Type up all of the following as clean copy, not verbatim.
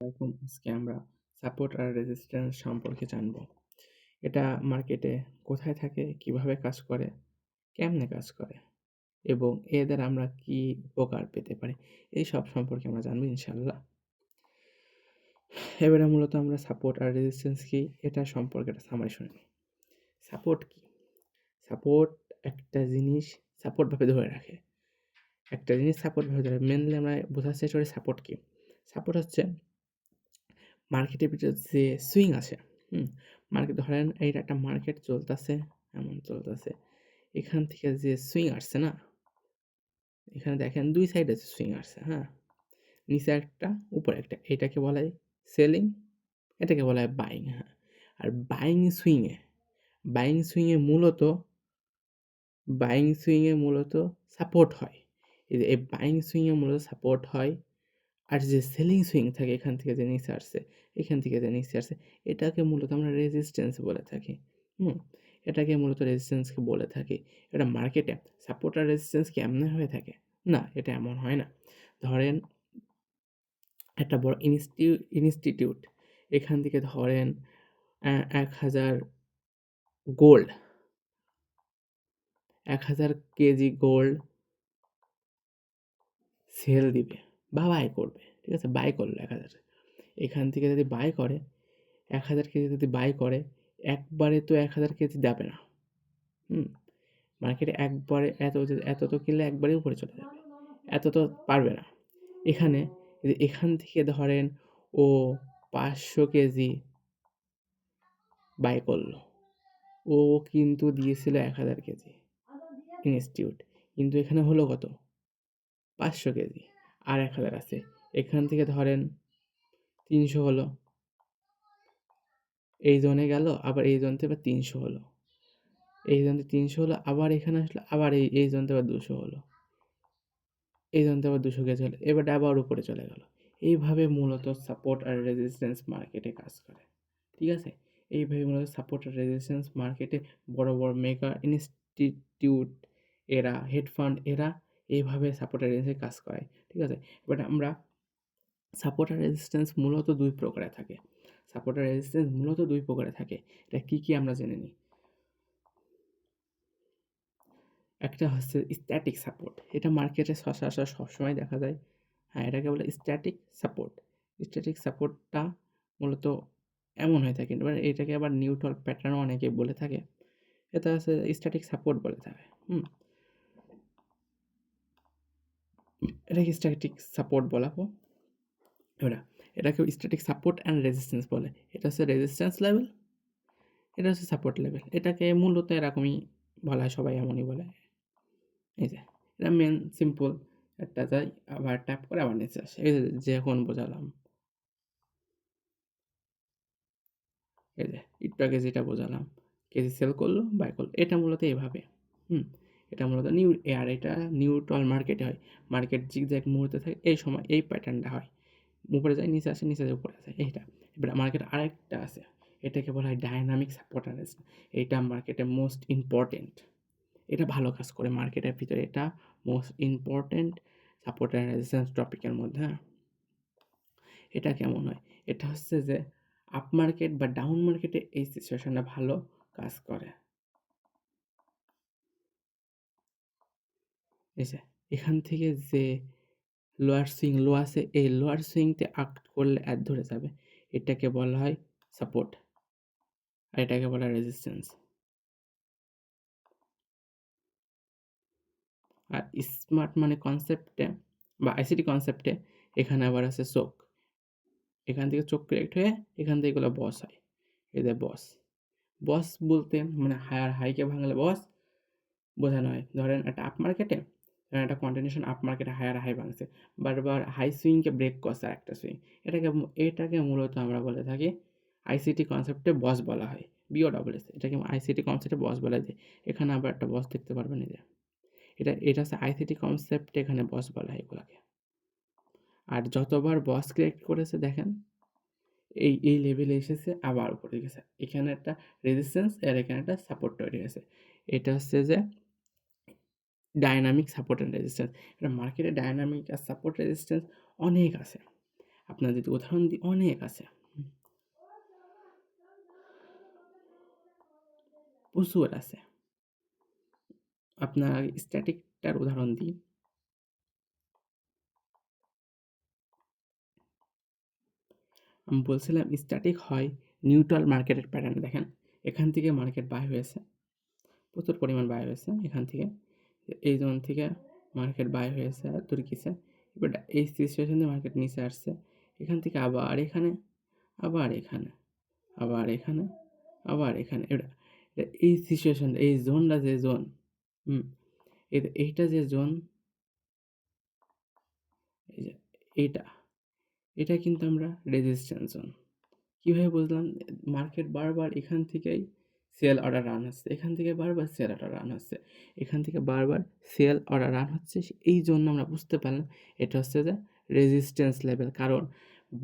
আজকে আমরা সাপোর্ট আর রেজিস্ট্যান্স সম্পর্কে জানবো। এটা মার্কেটে কোথায় থাকে, কিভাবে কাজ করে, কেমনে কাজ করে এবং এদের আমরা কি উপকার পেতে পারি, এই সব সম্পর্কে আমরা জানবো ইনশাআল্লাহ। এবারে মূলত আমরা সাপোর্ট আর রেজিস্ট্যান্স কি এটা সম্পর্কে একটা সামারি শুনে নিই। সাপোর্ট কি? সাপোর্ট একটা জিনিস সাপোর্টভাবে ধরে রাখে। একটা জিনিস সাপোর্টভাবে ধরে মেনলি আমরা বোঝার চেষ্টা করি সাপোর্ট কি। সাপোর্ট হচ্ছে মার্কেটের ভিতরে যে সুইং আসে, মার্কেট ধরেন এইটা একটা মার্কেট চলতেছে, এমন চলতেছে, এখান থেকে যে সুইং আসছে না, এখানে দেখেন দুই সাইডে সুইং আসছে, হ্যাঁ, নিচে একটা উপরে একটা, এটাকে বলা হয় সেলিং, এটাকে বলা হয় বাইং। হ্যাঁ, আর বাইং সুইংয়ে মূলত সাপোর্ট হয়। এই বাইং সুইংয়ে মূলত সাপোর্ট হয়। আর যে সেলিং সুইং থাকে এখান থেকে যে নিচে আসছে, এখান থেকে যে নিচে আসছে, এটাকে মূলত আমরা রেজিস্ট্যান্স বলে থাকি। হুম এটাকে মূলত রেজিস্ট্যান্সকে বলে থাকি। এটা মার্কেটে সাপোর্ট আর রেজিস্ট্যান্স কি এমনি হয়ে থাকে? না, এটা এমন হয় না। ধরেন একটা বড় ইনস্টিটিউট, এখান থেকে ধরেন 1000 গোল্ড, 1000 কেজি গোল্ড সেল দিবে বা বাই করবে, ঠিক আছে, বাই করলো 1000, এখান থেকে যদি বাই করে 1000 কেজি যদি বাই করে, একবারে তো 1000 কেজি দেবে না। মার্কেটে একবারে এত তো কিনলে একবারেই উপরে চলে যাবে, এত তো পারবে না। এখানে এখান থেকে ধরেন ও 500 কেজি বাই করলো, ও কিন্তু দিয়েছিল 1000 কেজি ইনস্টিটিউট, কিন্তু এখানে হলো কত? 500 কেজি, আর 1000 আছে, এখান থেকে ধরেন 300 হলো, এই জোনে গেল, আবার এই জোন থেকে 300 হলো, এই জোন থেকে 300 হলো, আবার এখানে আসলো, আবার এই জোন থেকে 200 হলো, এই জোন থেকে আবার 200 কেজি হলো, এবার আবার উপরে চলে গেল। এইভাবে মূলত সাপোর্ট আর রেজিস্ট্যান্স মার্কেটে কাজ করে, ঠিক আছে। এইভাবে মূলত সাপোর্ট আর রেজিস্ট্যান্স মার্কেটে বড় বড় মেগা ইনস্টিটিউট এরা, হেড ফান্ড এরা এইভাবে সাপোর্ট আর রেজিস্ট্যান্স কাজ করে, ঠিক আছে। এবার আমরা সাপোর্ট আর রেজিস্ট্যান্স মূলত দুই প্রকারে থাকে। সাপোর্ট আর রেজিস্ট্যান্স মূলত দুই প্রকারে থাকে। এটা কী কী আমরা জেনে নিই। একটা হচ্ছে স্ট্যাটিক সাপোর্ট, এটা মার্কেটে সচরাচর সবসময় দেখা যায়। হ্যাঁ, এটাকে বলে স্ট্যাটিক সাপোর্ট। স্ট্যাটিক সাপোর্টটা মূলত এমন হয়ে থাকে, এবার এটাকে আবার নিউট্রাল প্যাটার্নও অনেকে বলে থাকে। এটা হচ্ছে স্ট্যাটিক সাপোর্ট বলে থাকে। এটাকে স্ট্যাটিক সাপোর্ট বলা হয়। এটাকে স্ট্যাটিক সাপোর্ট অ্যান্ড রেজিস্ট্যান্স বলে। এটা হচ্ছে রেজিস্ট্যান্স লেভেল, এটা হচ্ছে সাপোর্ট লেভেল। এটাকে মূলত এরকমই বলা হয়, সবাই এমনই বলে। এই যে এটা মেন সিম্পল, একটা যাই আবার ট্যাপ করে আবার নিচে আসে, এই যে এখন বোঝালাম, এই যে একটু আগে যেটা বোঝালাম, কেজি সেল করলো বাই করলো, এটা মূলত এইভাবে। হুম এটা মূলত এটা নিউট্রাল মার্কেটে হয়। মার্কেট জিগজ্যাগ মুহূর্তে থাকে, এই সময় এই প্যাটার্নটা হয়, উপরে যায় নিচে আসে, নিচে যায় উপরে আসে, এইটা। এবার মার্কেট আরেকটা আছে, এটাকে বলা হয় ডায়নামিক সাপোর্টারেস। এইটা মার্কেটে মোস্ট ইম্পর্টেন্ট, এটা ভালো কাজ করে মার্কেটের ভিতরে, এটা most important support and resistance টপিকের মধ্যে। হ্যাঁ, এটা কেমন হয়? এটা হচ্ছে যে আপ মার্কেট বা ডাউন মার্কেটে এই সিচুয়েশনটা ভালো কাজ করে। এই যে এখান থেকে যে লোয়ার সুইং লো আছে, এই লোয়ার সুইংতে আক্ট করলে ধরে যাবে, এটাকে বলা হয় সাপোর্ট, আর এটাকে বলা হয় রেজিস্ট্যান্স। আর স্মার্ট মানে কনসেপ্টে বা আইসিটি কনসেপ্টে এখানে আবার আছে চোখ, এখান থেকে চোখ ক্রিয়েট হয়ে এখান থেকে এগুলো বস হয়। এই যে বস, বস বলতে মানে হায়ার হাইকে ভাঙলে বস বোঝানো হয়। ধরেন একটা আপ মার্কেটে, ধরেন একটা কন্টিনিউশন আপ মার্কেটে হায়ার হাই ভাঙছে, বারবার হাই সুইংকে ব্রেক করছে একটা সুইং, এটাকে মূলত আমরা বলে থাকি আইসিটি কনসেপ্টে বস বলা হয়। বিওডব্লিউএস, এটাকে আইসিটি কনসেপ্টে বস বলা যায়। এখানে আবার একটা বস দেখতে পারবেন, এই যে এটা হচ্ছে আইসিটি কনসেপ্টে এখানে বস বলা হয় এগুলাকে। আর যতবার বস ক্রিয়েট করেছে দেখেন এই লেভেলে এসেছে, আবার উপরে গেছে, এখানে একটা রেজিস্ট্যান্স আর এখানে একটা সাপোর্ট তৈরি হয়েছে। এটা হচ্ছে যে ডায়নামিক সাপোর্ট অ্যান্ড রেজিস্ট্যান্স। এটা মার্কেটে ডায়নামিক আর সাপোর্ট রেজিস্ট্যান্স অনেক আছে। আপনার যদি উদাহরণ দিই অনেক আছে, প্রচুর আছে। আপনার স্ট্যাটিকটার উদাহরণ দিই। আমি বলছিলাম স্ট্যাটিক হয় নিউট্রাল মার্কেটের প্যাটার্ন। দেখেন এখান থেকে মার্কেট বাই হয়েছে, প্রচুর পরিমাণ বাই হয়েছে এখান থেকে, এই জোন থেকে মার্কেট বাই হয়েছে আর তুর্কিছে, এবার এই সিচুয়েশনে মার্কেট নিচে আসছে, এখান থেকে আবার এখানে, আবার এখানে, আবার এখানে, আবার এখানে। এটা এই সিচুয়েশন, এই জোনটা যে জোন, এইটা যে জোন, এই যে এইটা, এটা কিন্তু আমরা রেজিস্ট্যান্স জোন। কীভাবে বুঝলাম? মার্কেট বারবার এখান থেকেই সেল অর্ডার রান হচ্ছে, এখান থেকে বারবার সেল অর্ডার রান হচ্ছে, এখান থেকে বারবার সেল অর্ডার রান হচ্ছে, এই জন্য আমরা বুঝতে পারলাম এটা হচ্ছে যে রেজিস্ট্যান্স লেভেল। কারণ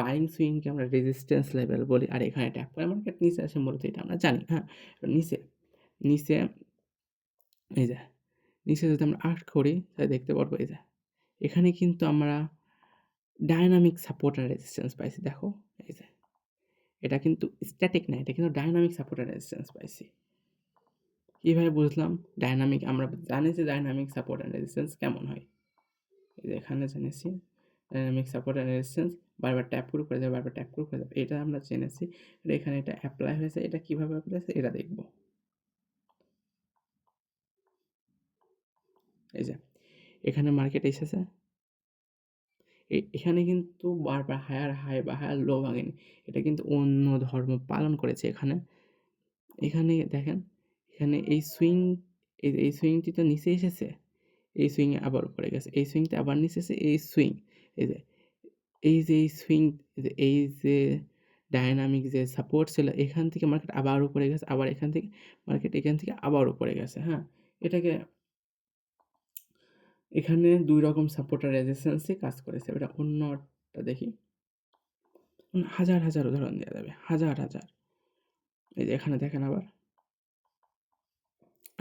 বাইং সুইংকে আমরা রেজিস্ট্যান্স লেভেল বলি, আর এখানে ট্যাপ করে মার্কেট নিচে আসে, মূলত এটা আমরা জানি। হ্যাঁ, নিচে নিচে এই যে নিচে যদি আমরা আর্ট করি তাহলে দেখতে পারবো এই যে এখানে কিন্তু আমরা ডায়নামিক সাপোর্ট আর রেজিস্ট্যান্স পাইছি। দেখো এই যে এটা কিন্তু স্ট্যাটিক না, এটা কিন্তু ডায়নামিক সাপোর্ট আর রেজিস্ট্যান্স পাইছি। কীভাবে বুঝলাম ডায়নামিক? আমরা জানি যে ডায়নামিক সাপোর্ট অ্যান্ড রেজিস্ট্যান্স কেমন হয়। এই যে এখানে জেনেছি ডায়নামিক সাপোর্ট অ্যান্ড রেজিস্ট্যান্স, বারবার ট্যাপ করে যাবে, বারবার ট্যাপ করে যাবে, এটা আমরা জেনেছি। এটা এখানে এটা অ্যাপ্লাই হয়েছে, এটা কীভাবে অ্যাপ্লাই হয়েছে এটা দেখব। এই যে এখানে মার্কেট এসেছে, এখানে কিন্তু বারবার হায়ার হাই বা হায়ার লো ভাঙেনি, এটা কিন্তু অন্য ধর্ম পালন করেছে। এখানে এখানে দেখেন, এখানে এই সুইং, এই সুইংটি তো নিচে এসেছে, এই সুইংয়ে আবার উপরে গেছে, এই সুইংতে আবার নিচে এসে এই সুইং, এই যে এই সুইং, এই যে ডায়নামিক যে সাপোর্ট ছিল, এখান থেকে মার্কেট আবার উপরে গেছে, আবার এখান থেকে মার্কেট এখান থেকে আবার উপরে গেছে। হ্যাঁ, এটাকে এখানে ২ রকম সাপোর্ট আর রেজিস্ট্যান্সই কাজ করেছে। এটা অন্যটা দেখি, হাজার হাজার উদাহরণ দেওয়া যাবে, হাজার হাজার। এই যে এখানে দেখেন আবার,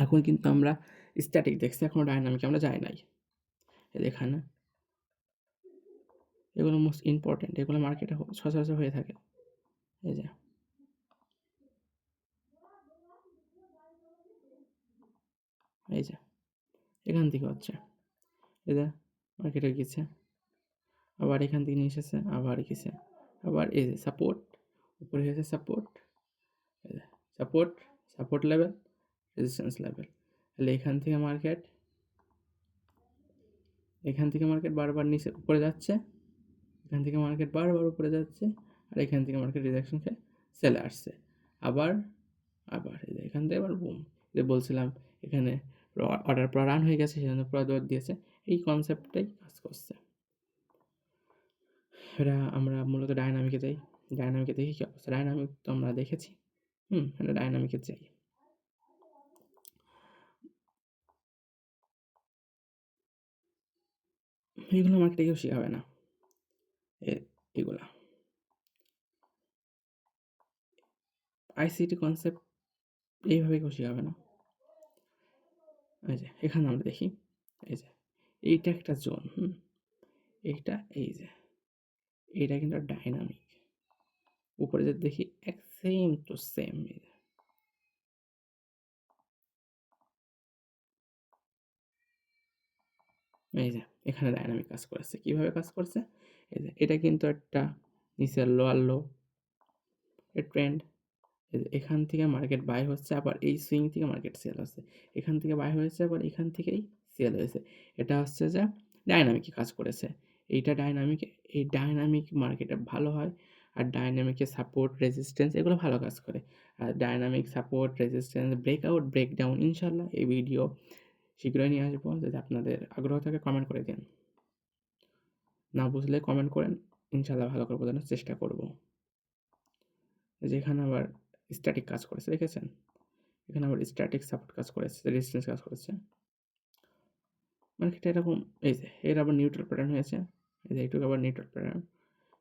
এখন কিন্তু আমরা স্ট্যাটিক দেখছি, এখনো ডায়নামিক আমরা যাই নাই। এই যে এখানে এগুলো মোস্ট ইম্পর্টেন্ট, এগুলো মার্কেটে সচরাচর হয়ে থাকে। এই যে এই যে এখান থেকে হচ্ছে, এই যে মার্কেটে গেছে, আবার এখান থেকে নিয়ে এসেছে, আবার গেছে, আবার এই যে সাপোর্ট, উপরে গেছে সাপোর্ট, এই যে support, support level, resistance level. তাহলে এখান থেকে মার্কেট বারবার নিচে উপরে যাচ্ছে, এখান থেকে মার্কেট বারবার উপরে যাচ্ছে, আর এখান থেকে মার্কেট রিজেকশন খেয়ে সেলে আসছে, আবার আবার এই যে এখান থেকে আবার বুম, যে বলছিলাম এখানে অর্ডার পুরো রান হয়ে গেছে, সেজন্য পুরো দৌড় দিয়েছে। এই কনসেপ্টটাই কাজ করছে। এটা আমরা মূলত ডায়নামিকে যাই, ডায়নামিকে দেখি কী অবস্থা। ডায়নামিক তো আমরা দেখেছি, এটা ডায়নামিকে যাই। এইগুলো মার্কেটে কেউ শেখাবে না, এগুলা আইসিটি কনসেপ্ট এইভাবে কেউ শেখাবে না। এই যে এখানে আমরা দেখি, এই যে এইটা একটা জোন, এইটা, এই যে এইটা কিন্তু ডায়নামিক। উপরে যদি দেখি এক সেম টু সেম, এই যে এখানে ডায়নামিক কাজ করেছে। কীভাবে কাজ করছে? এই যে এটা কিন্তু একটা নিচের লোয়ার লো এর ট্রেন্ড, এখান থেকে মার্কেট বাই হচ্ছে, আবার এই সুইং থেকে মার্কেট সেল হচ্ছে, এখান থেকে বাই হয়েছে, আবার এখান থেকেই সেল হয়েছে। এটা হচ্ছে যে ডায়নামিকে কাজ করেছে। এইটা ডায়নামিক, এই ডায়নামিক মার্কেটে ভালো হয়, আর ডায়নামিকে সাপোর্ট রেজিস্ট্যান্স এগুলো ভালো কাজ করে। আর dynamic support resistance breakout breakdown ইনশাল্লাহ এই ভিডিও শীঘ্রই নিয়ে আসবো। যদি আপনাদের আগ্রহ থাকে কমেন্ট করে দিন, না বুঝলে কমেন্ট করেন, ইনশাল্লাহ ভালো করে বোঝানোর চেষ্টা করব। যেখানে আবার স্ট্যাটিক কাজ করেছে দেখেছেন, এখানে আবার স্ট্যাটিক সাপোর্ট কাজ করেছে, রেজিস্ট্যান্স কাজ করেছে। মার্কেট এরকম, এই যে এর আবার নিউট্রাল প্যাটার্ন হয়েছে, এই যে এইটুকু আবার নিউট্রাল প্যাটার্ন,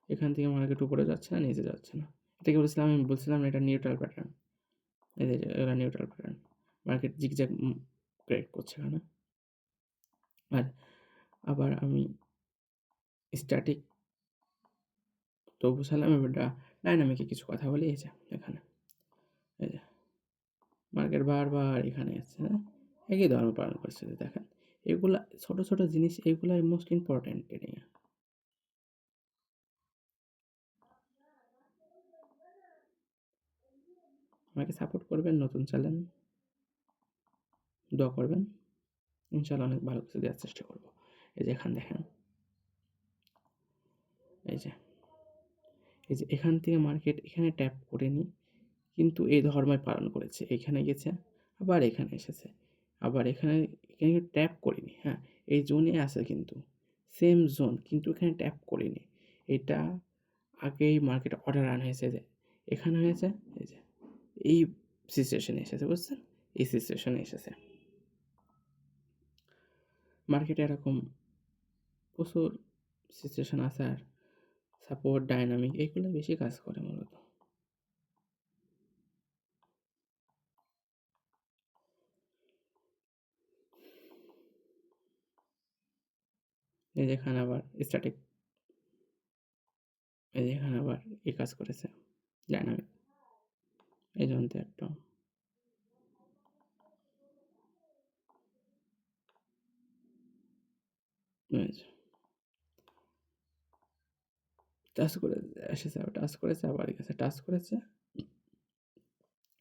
এখান থেকে মার্কেট উপরে যাচ্ছে না, নিচে যাচ্ছে না। এটাকে আমি বলছিলাম এটা নিউট্রাল প্যাটার্ন। এই যে এটা neutral pattern, market zigzag create করছে এখানে। আর আবার আমি স্ট্যাটিক তো বুঝালাম এবারটা ডাইনামিকে কিছু কথা বলি। এই যে এখানে, এই যে মার্কেট বারবার এখানে এসছে, হ্যাঁ? একই ধর্ম পালন করছে। দেখেন এগুলা ছোট ছোট জিনিস, এগুলাই মোস্ট ইম্পর্টেন্ট ট্রেডিংয়ে। আমাকে সাপোর্ট করবেন, নতুন চ্যানেল, দোয়া করবেন, ইনশাল্লাহ অনেক ভালো কিছু দেওয়ার চেষ্টা করবো। এই যে এখান দেখেন, এই যে এখান থেকে মার্কেট এখানে ট্যাপ করেনি, কিন্তু এই ধর্মই পালন করেছে। এখানে গেছে, আবার এখানে এসেছে, আবার এখানে এখানে ট্যাপ করিনি, হ্যাঁ এই জোনে আছে, কিন্তু সেম জোন, কিন্তু এখানে ট্যাপ করিনি। এটা আগেই মার্কেট অর্ডার রান হয়েছে, যে এখানে হয়েছে, এই যে এই সিচুয়েশনে এসেছে, বুঝছেন? এই সিচুয়েশনে এসেছে। মার্কেটে এরকম প্রচুর সিচুয়েশন আছে, আর সাপোর্ট, ডাইনামিক এইগুলো বেশি কাজ করে মূলত। এই যে এখানে আবার স্ট্যাটিক, এই যে এখানে আবার এই কাজ করেছে ডাইনামিক, এই জন্য একটা টাচ করে এসেছে, আবার টাচ করেছে, আবার গেছে, টাচ করেছে।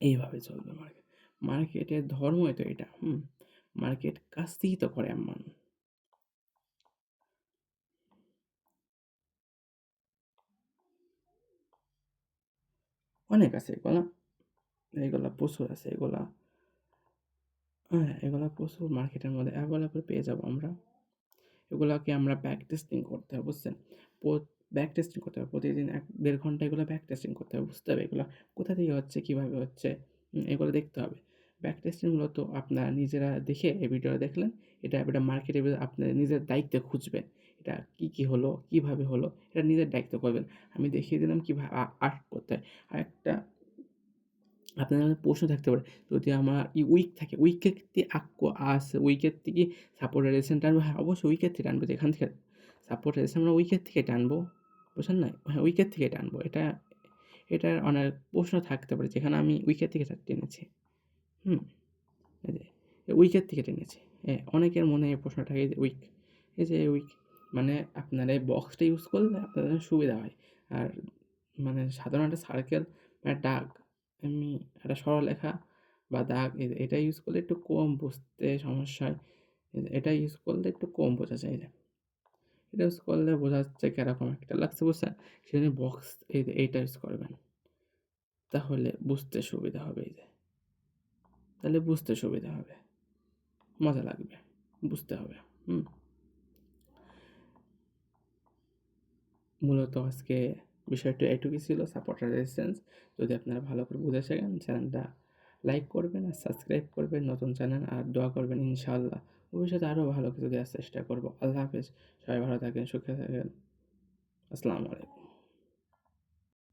এইভাবে চলবে মার্কেট। মার্কেটের ধর্মই তো এটা। মার্কেট কাজই তো করে এমন। অনেক আছে এগুলা, এগুলা প্রচুর আছে এগুলা। হ্যাঁ, এগুলা প্রচুর মার্কেটের মধ্যে অ্যাভেলেবল পেয়ে যাবো আমরা। এগুলাকে আমরা ব্যাক টেস্টিং করতে হবে, বুঝছেন? ব্যাক টেস্টিং করতে হবে প্রতিদিন 1-1.5 ঘন্টা, এগুলো ব্যাক টেস্টিং করতে হবে, বুঝতে হবে এগুলো কোথা থেকে হচ্ছে, কীভাবে হচ্ছে, এগুলো দেখতে হবে। ব্যাক টেস্টিং মূলত আপনারা নিজেরা দেখে এই ভিডিওটা দেখলেন, এটা মার্কেটে আপনার নিজের দায়িত্বে খুঁজবেন, এটা কী হলো, কীভাবে হলো, এটা নিজের দায়িত্ব করবেন। আমি দেখিয়ে দিলাম কীভাবে আর্ট করতে হয়। আর একটা আপনার মনে প্রশ্ন থাকতে পারে, যদি আমার উইক থাকে, উইকের থেকে উইকের থেকে সাপোর্ট রেজিস্ট্যান্স টানবো, হ্যাঁ অবশ্যই উইকের থেকে টানবো, যেখান থেকে সাপোর্ট রেজিস্ট্যান্স আমরা উইকের থেকে টানবো, বুঝলেন না? হ্যাঁ উইকের থেকে টানবো, এটার অনেক প্রশ্ন থাকতে পারে, যেখানে আমি উইকের থেকে টেনেছি। হুম এই যে উইকের থেকে টেনেছি। হ্যাঁ অনেকের মনে এই প্রশ্ন থাকে যে উইক, এই যে উইক মানে আপনার এই বক্সটা ইউজ করলে আপনাদের সুবিধা হয়। আর মানে সাধারণ একটা সার্কেল, দাগ, এমনি একটা সরলরেখা বা দাগ, এটা ইউজ করলে একটু কম বুঝতে সমস্যা হয়। এটা ইউজ করলে একটু কম বোঝা যায়। যে এটা ইউজ করলে বোঝা যাচ্ছে কীরকম একটা লাগছে, বুঝছেন? সেজন্য বক্স এইটা ইউজ করবেন, তাহলে বুঝতে সুবিধা হবে। এই যে তাহলে বুঝতে সুবিধা হবে, মজা লাগবে, বুঝতে হবে। মূলত আজকে বিষয়টা এটুকুই ছিল, সাপোর্ট আর রেজিস্ট্যান্স। যদি আপনারা ভালো করে বুঝে থাকেন, চ্যানেলটা লাইক করবেন আর সাবস্ক্রাইব করবেন, নতুন চ্যানেল, আর দোয়া করবেন ইনশাআল্লাহ ভবিষ্যতে আরও ভালো কিছু দেওয়ার চেষ্টা করব। আল্লাহ হাফেজ, সবাই ভালো থাকেন, সুখে থাকেন, আসসালামু আলাইকুম।